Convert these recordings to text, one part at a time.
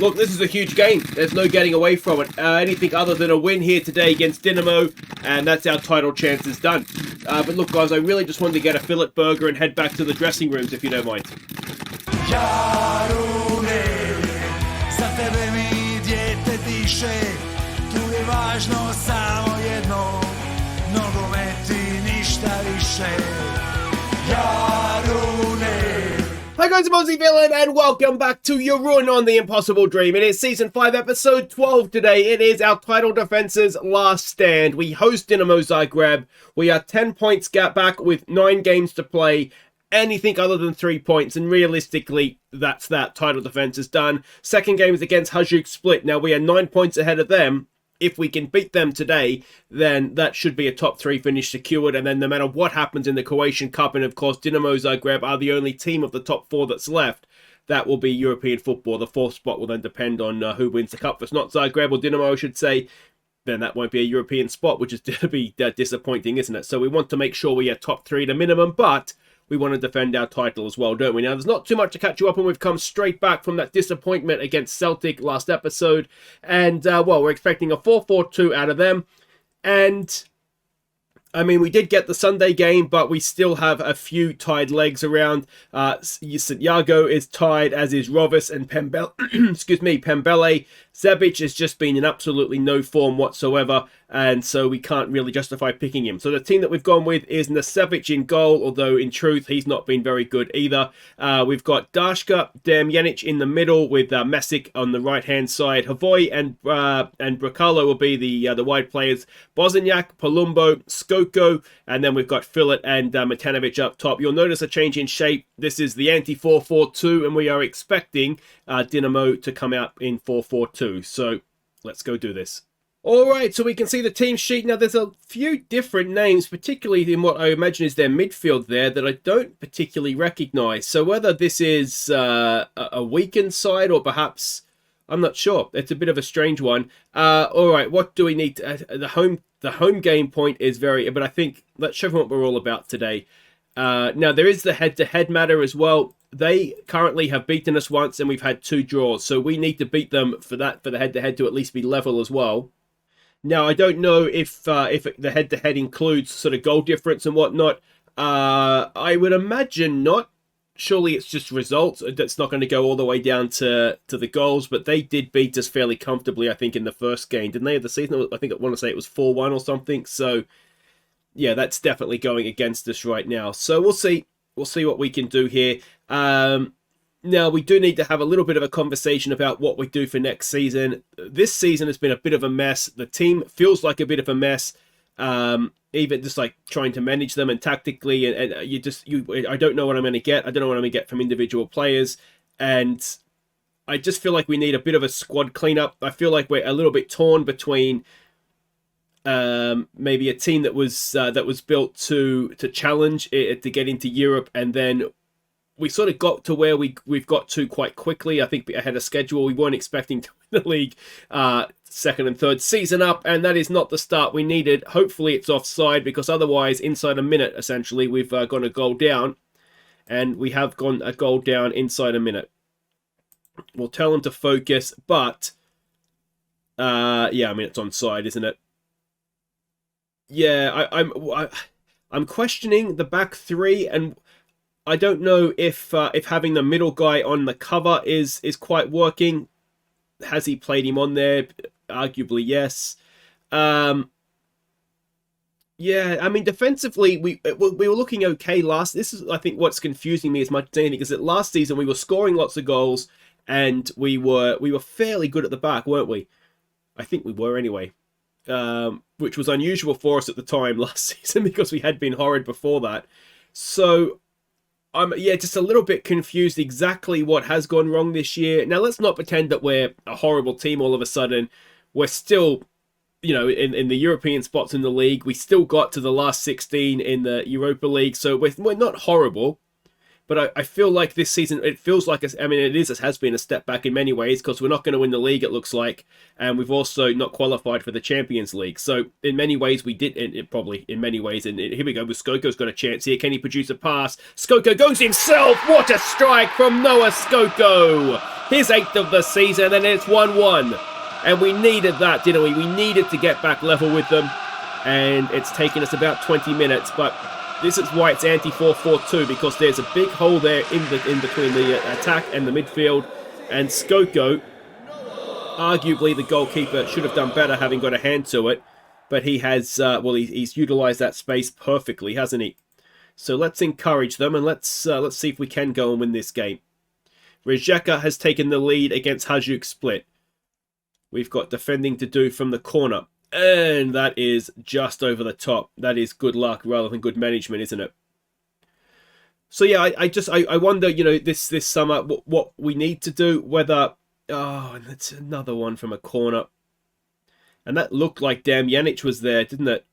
Look, this is a huge game. There's no getting away from it. Anything other than a win here today against Dinamo, and that's our title chances done. But look, guys, I really just wanted to get a fillet burger and head back to the dressing rooms, if you don't mind. Jarune, za tebe mi dijete diše, tu je važno samo jedno, nogomet i ništa više. Jarune. Hi guys, I'm Aussie Villain and welcome back to Jarun on the Impossible Dream. It is Season 5, Episode 12 today. It is our title defence's last stand. We host Dinamo Zagreb. We are 10 points gap back with 9 games to play. Anything other than 3 points, and realistically, that's that. Title defense is done. Second game is against Hajduk split. Now, we are 9 points ahead of them. If we can beat them today, then that should be a top 3 finish secured. And then no matter what happens in the Croatian Cup, and of course Dinamo Zagreb are the only team of the top 4 that's left, that will be European football. The 4th spot will then depend on who wins the cup. If it's not Zagreb or Dinamo, I should say, then that won't be a European spot, which is going to be disappointing, isn't it? So we want to make sure we are top 3 at a minimum, but we want to defend our title as well, don't we? Now, there's not too much to catch you up on. We've come straight back from that disappointment against Celtic last episode. And, well, we're expecting a 4-4-2 out of them. And, I mean, we did get the Sunday game, but we still have a few tied legs around. Santiago is tied, as is Rovis and Pembele. Zebic has just been in absolutely no form whatsoever, and so we can't really justify picking him. So the team that we've gone with is Nasevic in goal, although in truth he's not been very good either. We've got Dashka, Damjanic in the middle with Mesic on the right-hand side. Havoy and Bracalo will be the wide players. Bozaniak, Palumbo, Skoko, and then we've got Fillet and Matanovic up top. You'll notice a change in shape. This is the anti-4-4-2, and we are expecting Dinamo to come out in 4-4-2. So let's go do this. Alright, so we can see the team sheet. Now there's a few different names, particularly in what I imagine is their midfield there, that I don't particularly recognise. So whether this is a weakened side or perhaps, I'm not sure. It's a bit of a strange one. Alright, what do we need? The home game point is very, but I think let's show them what we're all about today. Now there is the head-to-head matter as well. They currently have beaten us once and we've had 2 draws. So we need to beat them for the head-to-head to at least be level as well. Now, I don't know if the head-to-head includes sort of goal difference and whatnot. I would imagine not. Surely it's just results. That's not going to go all the way down to the goals. But they did beat us fairly comfortably, I think, in the first game. Didn't they, of the season? I think I want to say it was 4-1 or something. So, yeah, that's definitely going against us right now. So we'll see. We'll see what we can do here. Now, we do need to have a little bit of a conversation about what we do for next season. This season has been a bit of a mess. The team feels like a bit of a mess. Even just like trying to manage them and tactically. And I don't know what I'm going to get. I don't know what I'm going to get from individual players. And I just feel like we need a bit of a squad cleanup. I feel like we're a little bit torn between maybe a team that was built to challenge it, to get into Europe, and then we sort of got to where we've got to quite quickly. I think ahead of schedule. We weren't expecting to win the league second and third season up, and that is not the start we needed. Hopefully it's offside, because otherwise inside a minute essentially we've gone a goal down, and we have gone a goal down inside a minute. We'll tell them to focus, but yeah, I mean it's onside, isn't it? Yeah, I'm questioning the back 3, and I don't know if having the middle guy on the cover is quite working. Has he played him on there? Arguably, yes. Yeah, I mean, defensively, we were looking okay last. This is, I think, what's confusing me as much as anything, is that last season we were scoring lots of goals, and we were fairly good at the back, weren't we? I think we were anyway. Which was unusual for us at the time last season, because we had been horrid before that. So I'm just a little bit confused exactly what has gone wrong this year. Now, let's not pretend that we're a horrible team all of a sudden. We're still, in the European spots in the league. We still got to the last 16 in the Europa League, so we're not horrible. But I feel like this season, it feels like, it has been a step back in many ways, because we're not going to win the league, it looks like. And we've also not qualified for the Champions League. So in many ways, we did, and here we go, Skoko's got a chance here. Can he produce a pass? Skoko goes himself! What a strike from Noah Skoko! His 8th of the season, and it's 1-1. And we needed that, didn't we? We needed to get back level with them. And it's taken us about 20 minutes, but this is why it's anti-4-4-2, because there's a big hole there in between the attack and the midfield. And Skoko, arguably the goalkeeper, should have done better having got a hand to it. But he has, he's utilised that space perfectly, hasn't he? So let's encourage them, and let's see if we can go and win this game. Rijeka has taken the lead against Hajduk Split. We've got defending to do from the corner. And that is just over the top. That is good luck rather than good management, isn't it? So yeah, I wonder, you know, this summer what we need to do. Whether and that's another one from a corner, and that looked like Damjanic was there, didn't it?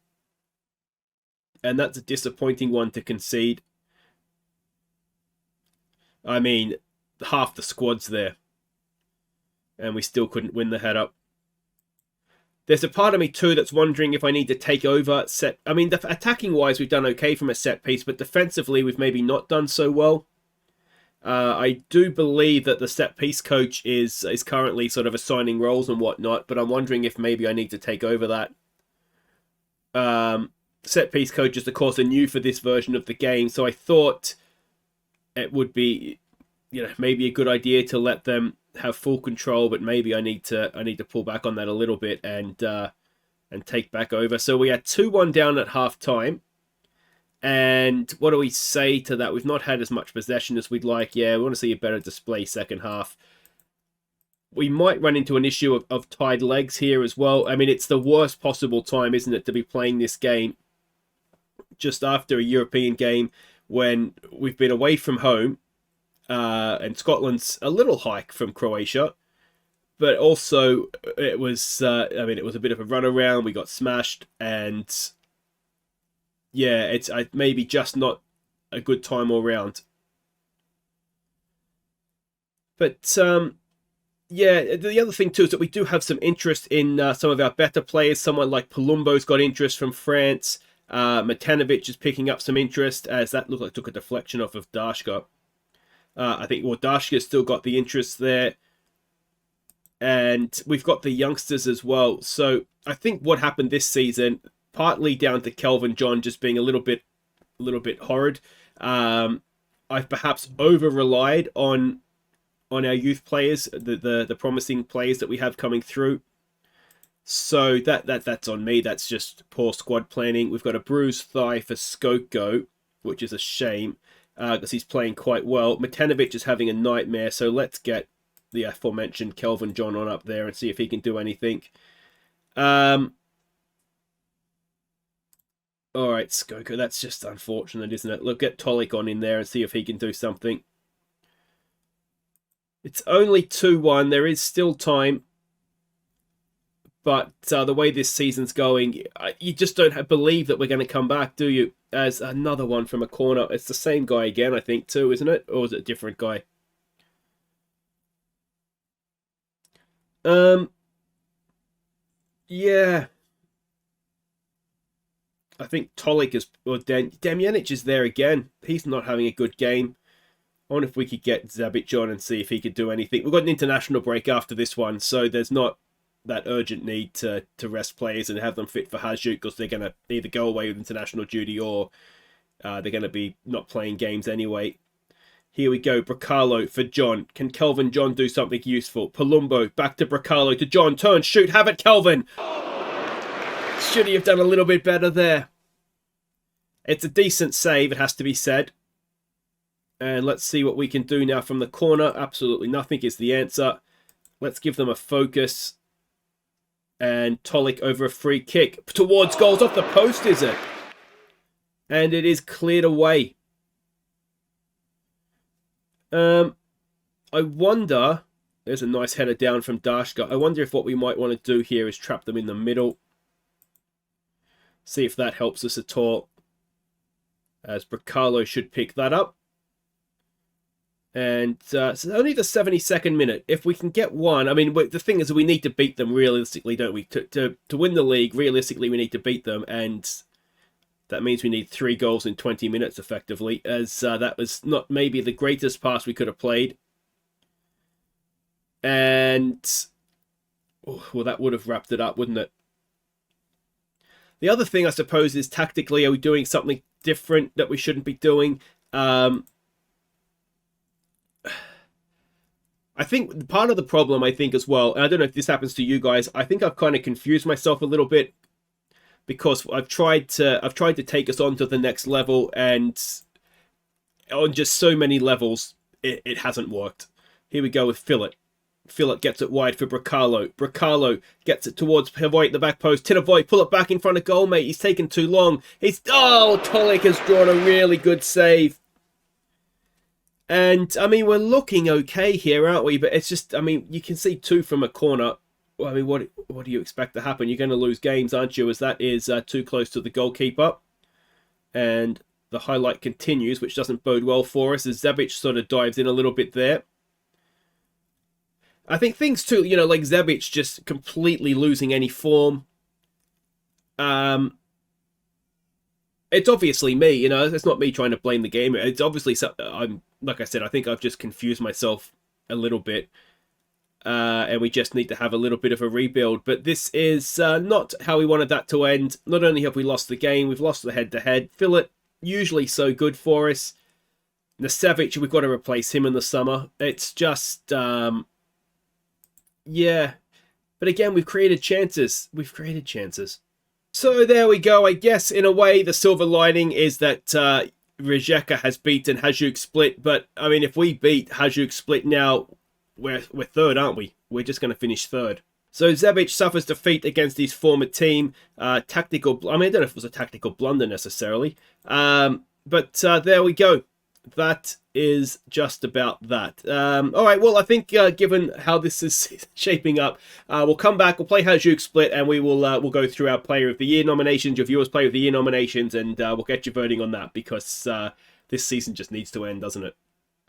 And that's a disappointing one to concede. I mean, half the squad's there, and we still couldn't win the header. There's a part of me too that's wondering if I need to take over set. I mean, attacking wise, we've done okay from a set piece, but defensively, we've maybe not done so well. I do believe that the set piece coach is currently sort of assigning roles and whatnot, but I'm wondering if maybe I need to take over that. Set piece coaches, of course, are new for this version of the game, so I thought it would be, you know, maybe a good idea to let them have full control, but maybe I need to pull back on that a little bit and take back over. So we had 2-1 down at half time, and what do we say to that? We've not had as much possession as we'd like. Yeah, we want to see a better display second half. We might run into an issue of tied legs here as well. I mean, it's the worst possible time, isn't it, to be playing this game just after a European game when we've been away from home. And Scotland's a little hike from Croatia, but also it was, it was a bit of a runaround. We got smashed, and yeah, it's maybe just not a good time all round. But yeah, the other thing too is that we do have some interest in some of our better players. Someone like Palumbo's got interest from France. Matanovic is picking up some interest, as that looked like took a deflection off of Dashka. I think Dashka's still got the interest there. And we've got the youngsters as well. So I think what happened this season, partly down to Kelvin John just being a little bit horrid. I've perhaps over-relied on our youth players, the promising players that we have coming through. So that's on me. That's just poor squad planning. We've got a bruised thigh for Skoko, which is a shame. Because he's playing quite well. Matanovic is having a nightmare, so let's get the aforementioned Kelvin John on up there and see if he can do anything. Alright, Skoko, that's just unfortunate, isn't it? Look, get Tolik on in there and see if he can do something. It's only 2-1, there is still time. But the way this season's going, you just don't believe that we're going to come back, do you? As another one from a corner. It's the same guy again, I think, too, isn't it? Or is it a different guy? Yeah. I think Tolik is... Or Damjanic is there again. He's not having a good game. I wonder if we could get Zabic on and see if he could do anything. We've got an international break after this one, so there's not that urgent need to rest players and have them fit for Hajduk, because they're going to either go away with international duty or they're going to be not playing games anyway. Here we go, Bracalo for John. Can Kelvin John do something useful? Palumbo, back to Bracalo, to John. Turn, shoot, have it, Kelvin! Should he have done a little bit better there? It's a decent save, it has to be said. And let's see what we can do now from the corner. Absolutely nothing is the answer. Let's give them a focus. And Tolik over a free kick towards goals. Off the post, is it? And it is cleared away. I wonder... There's a nice header down from Dashka. I wonder if what we might want to do here is trap them in the middle. See if that helps us at all. As Bracalo should pick that up. And it's only the 72nd minute. If we can get one, I mean, the thing is, we need to beat them realistically, don't we? To win the league, realistically, we need to beat them, and that means we need 3 goals in 20 minutes, effectively, as that was not maybe the greatest pass we could have played. And, well, that would have wrapped it up, wouldn't it? The other thing, I suppose, is tactically, are we doing something different that we shouldn't be doing? I think part of the problem, I think, as well, and I don't know if this happens to you guys, I think I've kind of confused myself a little bit, because I've tried to take us on to the next level, and on just so many levels, it hasn't worked. Here we go with Fillet. Fillet gets it wide for Bracalo. Bracalo gets it towards Tavoy at the back post. Tavoy, pull it back in front of goal, mate. He's taken too long. Tolik has drawn a really good save. And, I mean, we're looking okay here, aren't we? But it's just, I mean, you can see 2 from a corner. Well, I mean, what do you expect to happen? You're going to lose games, aren't you? As that is too close to the goalkeeper. And the highlight continues, which doesn't bode well for us, as Zabic sort of dives in a little bit there. I think things too, like Zabic just completely losing any form. It's obviously me, it's not me trying to blame the game. It's obviously, like I said, I think I've just confused myself a little bit. And we just need to have a little bit of a rebuild. But this is not how we wanted that to end. Not only have we lost the game, we've lost the head-to-head. Fillet, usually so good for us. Nasevic, we've got to replace him in the summer. It's just... yeah, but again, we've created chances. So there we go. I guess, in a way, the silver lining is that Rijeka has beaten Hajduk Split. But, I mean, if we beat Hajduk Split now, we're third, aren't we? We're just going to finish third. So Zabic suffers defeat against his former team. I don't know if it was a tactical blunder necessarily. But there we go. That is just about that. All right, well, I think given how this is shaping up, we'll come back, we'll play Hajduk Split, and we'll go through our Player of the Year nominations, your viewers' Player of the Year nominations, and we'll get you voting on that, because this season just needs to end, doesn't it?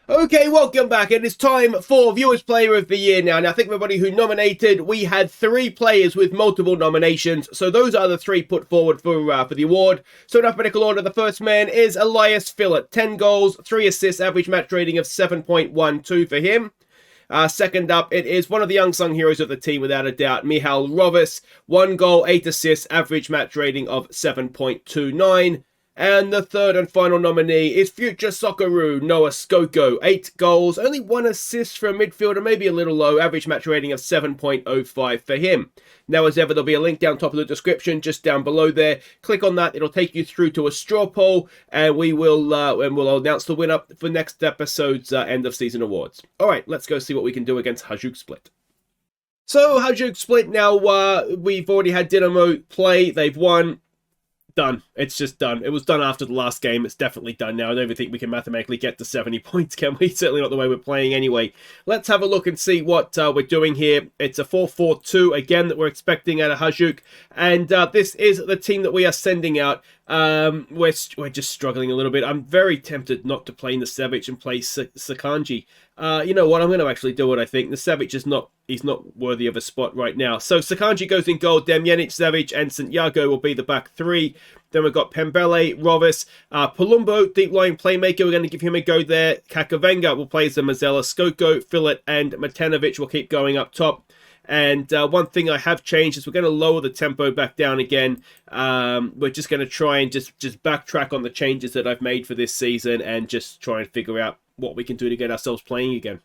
Okay, welcome back. It is time for Viewers Player of the Year now. Now, I think everybody who nominated, we had 3 players with multiple nominations. So those are the 3 put forward for the award. So in alphabetical order, the first man is Elias Fillet. 10 goals, 3 assists, average match rating of 7.12 for him. Second up, it is one of the unsung heroes of the team, without a doubt, Michal Rovis. 1 goal, 8 assists, average match rating of 7.29. And the third and final nominee is future Socceroo Noah Skoko. 8 goals, only 1 assist for a midfielder, maybe a little low, average match rating of 7.05 for him. Now, as ever, there'll be a link down top of the description, just down below there. Click on that, it'll take you through to a straw poll, and we'll announce the winner for next episode's end of season awards. Alright, let's go see what we can do against Hajduk Split. So, Hajduk Split, now we've already had Dinamo play, they've won. Done. It's just done. It was done after the last game. It's definitely done now. I don't even think we can mathematically get to 70 points, can we? Certainly not the way we're playing anyway. Let's have a look and see what we're doing here. It's a 4-4-2 again that we're expecting out of Hajduk. And this is the team that we are sending out. We're just struggling a little bit. I'm very tempted not to play Nasevic and play Sakanji. You know what? I'm going to actually do it, I think. Nasevic is he's not worthy of a spot right now. So Sakanji goes in goal. Demjanic, Zavic, and Santiago will be the back 3. Then we've got Pembele, Rovis, Palumbo, deep line playmaker. We're going to give him a go there. Kakavenga will play as the Mazella, Skoko, Fillet, and Matanovic will keep going up top. And one thing I have changed is we're going to lower the tempo back down again. We're just going to try and just backtrack on the changes that I've made for this season and just try and figure out what we can do to get ourselves playing again.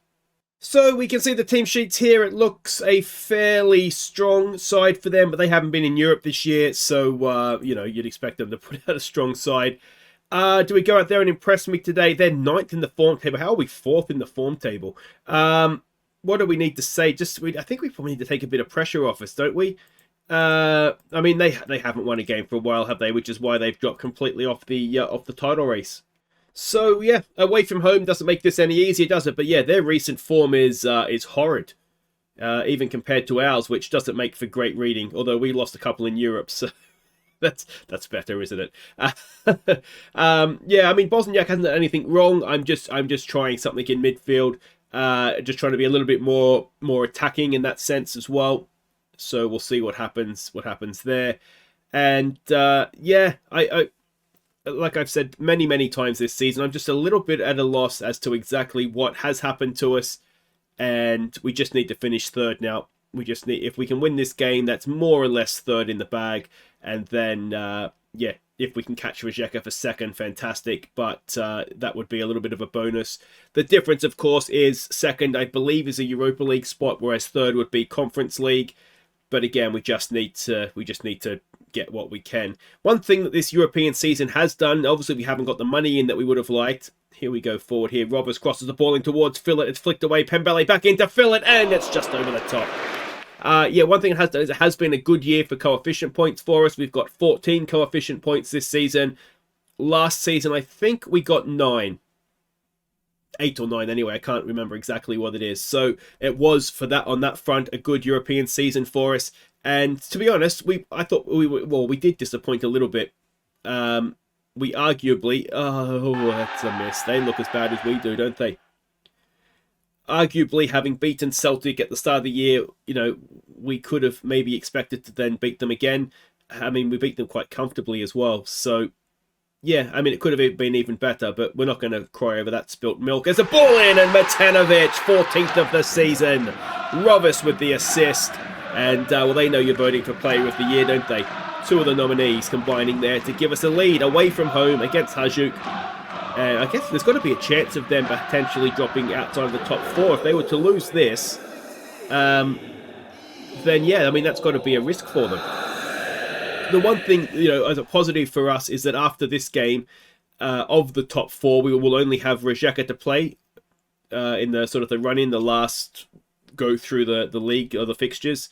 So we can see the team sheets here. It looks a fairly strong side for them, but they haven't been in Europe this year, so you'd expect them to put out a strong side. Do we go out there and impress me today? They're 9th in the form table. How are we 4th in the form table? What do we need to say? I think we probably need to take a bit of pressure off us, don't we? I mean, they haven't won a game for a while, have they? Which is why they've dropped completely off the title race. So yeah, away from home doesn't make this any easier, does it? But yeah, their recent form is horrid, even compared to ours, which doesn't make for great reading. Although we lost a couple in Europe, so that's better, isn't it? Yeah, I mean, Bosniak hasn't done anything wrong. I'm just trying something in midfield. Just trying to be a little bit more attacking in that sense as well. So we'll see what happens there. And yeah, I like I've said many times this season, I'm just a little bit at a loss as to exactly what has happened to us. and we just need to finish third now. We just need, if we can win this game, that's more or less third in the bag, and then yeah, if we can catch Rijeka for second, fantastic, but that would be a little bit of a bonus. The difference, of course, is second, I believe, is a Europa League spot, whereas third would be Conference League. But again, we just need to get what we can. One thing that this European season has done, obviously we haven't got the money in that we would have liked. Here we go forward here. Roberts crosses the ball in towards Fillet. It's flicked away. Pembele back into Fillet, and it's just over the top. Yeah, one thing it has done is it has been a good year for coefficient points for us. We've got 14 coefficient points this season. Last season, I think we got 9. 8 or 9 anyway, I can't remember exactly what it is. So it was, for that, on that front, a good European season for us. And to be honest, I thought we did disappoint a little bit. We arguably, oh, that's a miss. They look as bad as we do, don't they? Arguably, having beaten Celtic at the start of the year, you know, we could have maybe expected to then beat them again. I mean, we beat them quite comfortably as well. So yeah, I mean, it could have been even better, but we're not going to cry over that spilt milk. There's a ball in, and Matanovic, 14th of the season. Rovis with the assist. And, well, they know you're voting for Player of the Year, don't they? 2 of the nominees combining there to give us a lead away from home against Hajduk. I guess there's got to be a chance of them potentially dropping outside of the top 4. If they were to lose this, then, yeah, I mean, that's got to be a risk for them. The one thing, you know, as a positive for us is that after this game, of the top 4, we will only have Rijeka to play in the sort of the run-in, the last go through the league or the fixtures,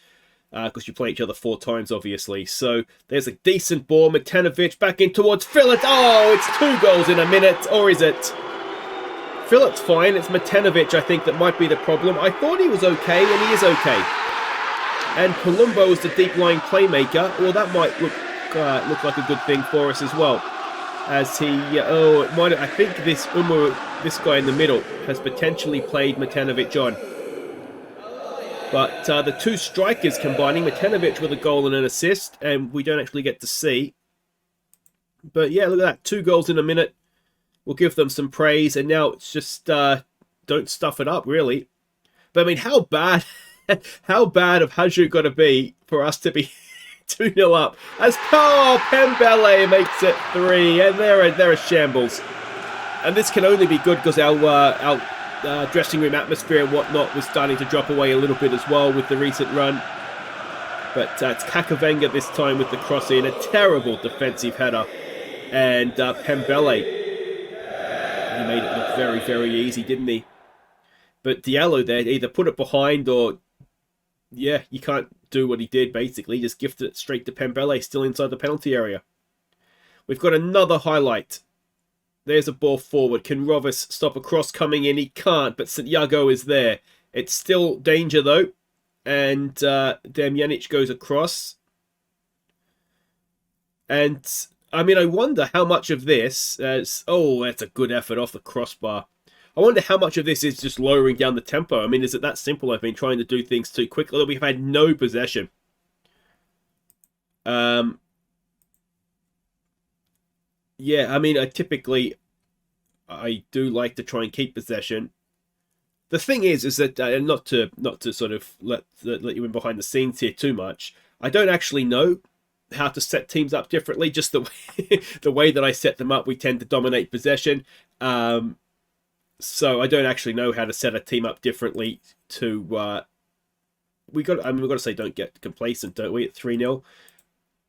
because you play each other 4 times, obviously. So there's a decent ball. Matanovic back in towards Fillet. Oh, it's 2 goals in a minute, or is it? Fillet's fine. It's Matanovic, I think, that might be the problem. I thought he was okay, and he is okay. And Palumbo is the deep-lying playmaker. Well, that might look like a good thing for us as well. As he, I think this guy in the middle has potentially played Matanovic on. But the 2 strikers combining, Matanovic with a goal and an assist, and we don't actually get to see. But yeah, look at that, 2 goals in a minute. We'll give them some praise, and now it's just don't stuff it up, really. But I mean, how bad have Hajduk got to be for us to be 2-0 up? As Pembele makes it 3, and they're a shambles. And this can only be good because our dressing room atmosphere and whatnot was starting to drop away a little bit as well with the recent run. But it's Kakavenga this time with the cross in, a terrible defensive header. And Pembele, he made it look very, very easy, didn't he? But Diallo there either put it behind or, yeah, you can't do what he did, basically. Just gifted it straight to Pembele, still inside the penalty area. We've got another highlight. There's a ball forward. Can Rovis stop a cross coming in? He can't, but Santiago is there. It's still danger, though. And Damjanic goes across. And, I mean, I wonder how much of this... that's a good effort off the crossbar. I wonder how much of this is just lowering down the tempo. I mean, is it that simple? I've been trying to do things too quickly. Although we've had no possession. Yeah, I mean, I do like to try and keep possession. The thing is that not to sort of let you in behind the scenes here too much. I don't actually know how to set teams up differently. Just the way that I set them up, we tend to dominate possession. So I don't actually know how to set a team up differently. We've got to say don't get complacent, don't we? At 3-0.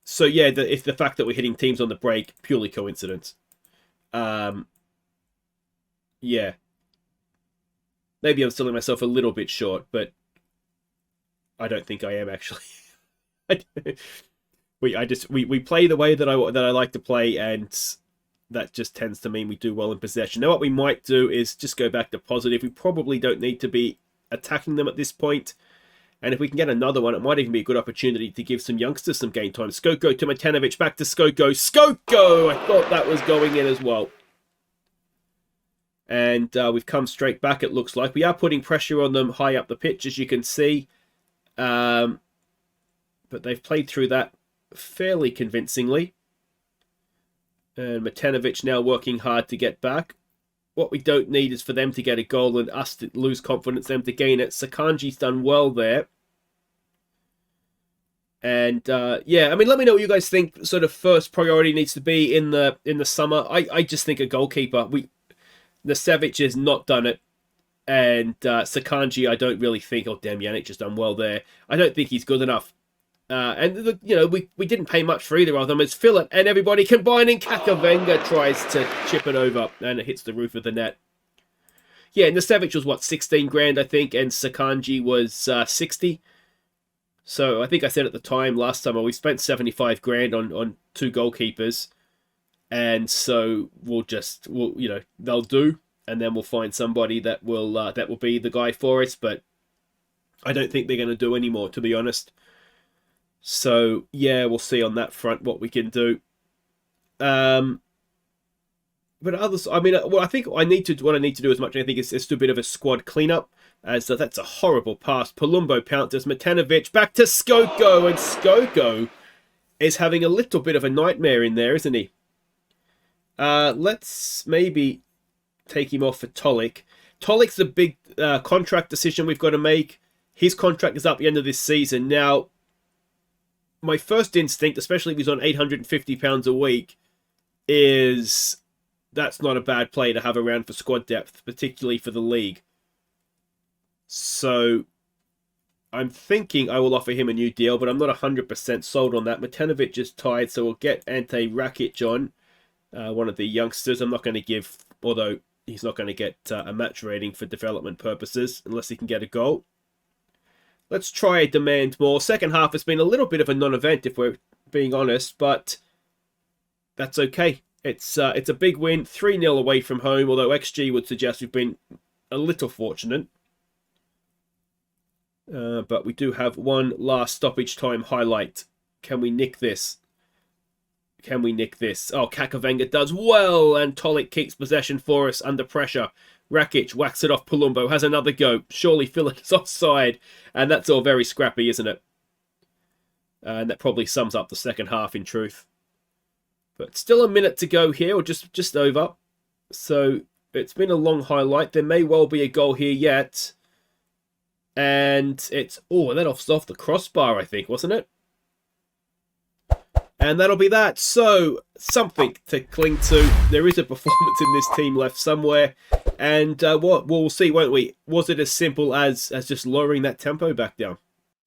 So yeah, if the fact that we're hitting teams on the break, purely coincidence. Yeah. Maybe I'm selling myself a little bit short, but I don't think I am actually. We play the way that I like to play, and that just tends to mean we do well in possession. Now what we might do is just go back to positive. We probably don't need to be attacking them at this point. And if we can get another one, it might even be a good opportunity to give some youngsters some game time. Skoko to Matanovic, back to Skoko. Skoko! I thought that was going in as well. And we've come straight back, it looks like. We are putting pressure on them high up the pitch, as you can see. But they've played through that fairly convincingly. And Matanovic now working hard to get back. what we don't need is for them to get a goal and us to lose confidence, them to gain it. Sakanji's done well there. And yeah, I mean, let me know what you guys think. Sort of first priority needs to be in the summer. I just think a goalkeeper. Nasevic has not done it, and Sakanji I don't really think. Oh damn, Yannick just done well there. I don't think he's good enough. And you know, we didn't pay much for either of them. It's Philip and everybody combining. Kakavenga tries to chip it over, and it hits the roof of the net. Yeah, Nasevic was what, 16 grand I think, and Sakanji was 60. So I think I said at the time last summer we spent 75 grand on 2 goalkeepers, and so we'll you know, they'll do, and then we'll find somebody that will be the guy for us. But I don't think they're going to do any more, to be honest. So yeah, we'll see on that front what we can do. But others, I mean, well, I think what I need to do as much, I think, is do a bit of a squad cleanup. As that's a horrible pass. Palumbo pounters. Matanovic back to Skoko, and Skoko is having a little bit of a nightmare in there, isn't he? Let's maybe take him off for Tolik. Tolik's a big contract decision we've got to make. His contract is up at the end of this season. Now, my first instinct, especially if he's on £850 a week, is that's not a bad play to have around for squad depth, particularly for the league. So I'm thinking I will offer him a new deal, but I'm not 100% sold on that. Matanovic is tied, so we'll get Ante Rakic on, one of the youngsters. I'm not going to give, although he's not going to get a match rating for development purposes unless he can get a goal. Let's try a demand more. Second half has been a little bit of a non-event, if we're being honest, but that's okay. It's a big win, 3-0 away from home, although XG would suggest we've been a little fortunate. But we do have one last stoppage time highlight. Can we nick this? Can we nick this? Oh, Kakavenga does well, and Tolik keeps possession for us under pressure. Rakic whacks it off. Palumbo has another go. Surely Philip is offside, and that's all very scrappy, isn't it? And that probably sums up the second half, in truth. But still a minute to go here, or just over. So it's been a long highlight. There may well be a goal here yet. And it's... Oh, that off the crossbar, I think, wasn't it? And that'll be that. So, something to cling to. There is a performance in this team left somewhere. And we'll see, won't we? Was it as simple as just lowering that tempo back down?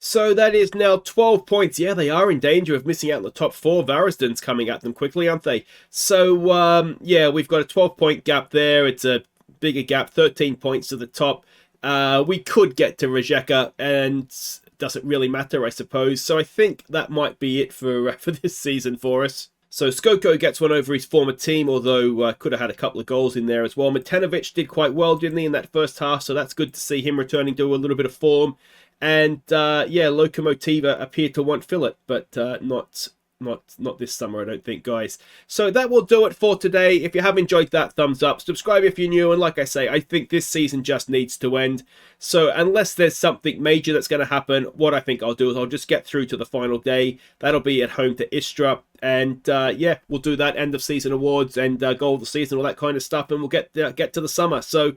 So that is now 12 points. Yeah, they are in danger of missing out in the top 4. Varisden's coming at them quickly, aren't they? So, yeah, we've got a 12-point gap there. It's a bigger gap, 13 points to the top. We could get to Rijeka, and doesn't really matter, I suppose. So I think that might be it for this season for us. So Skoko gets one over his former team, although could have had a couple of goals in there as well. Matanovic did quite well, didn't he, in that first half? So that's good to see him returning to a little bit of form. And yeah, Lokomotiva appear to want Philip, but not this summer, I don't think, guys. So that will do it for today. If you have enjoyed that, thumbs up. Subscribe if you're new. And like I say, I think this season just needs to end. So unless there's something major that's going to happen, what I think I'll do is I'll just get through to the final day. That'll be at home to Istra. And yeah, we'll do that end of season awards and goal of the season, all that kind of stuff. And we'll get to the summer. So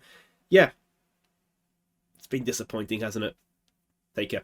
yeah, it's been disappointing, hasn't it? Take care.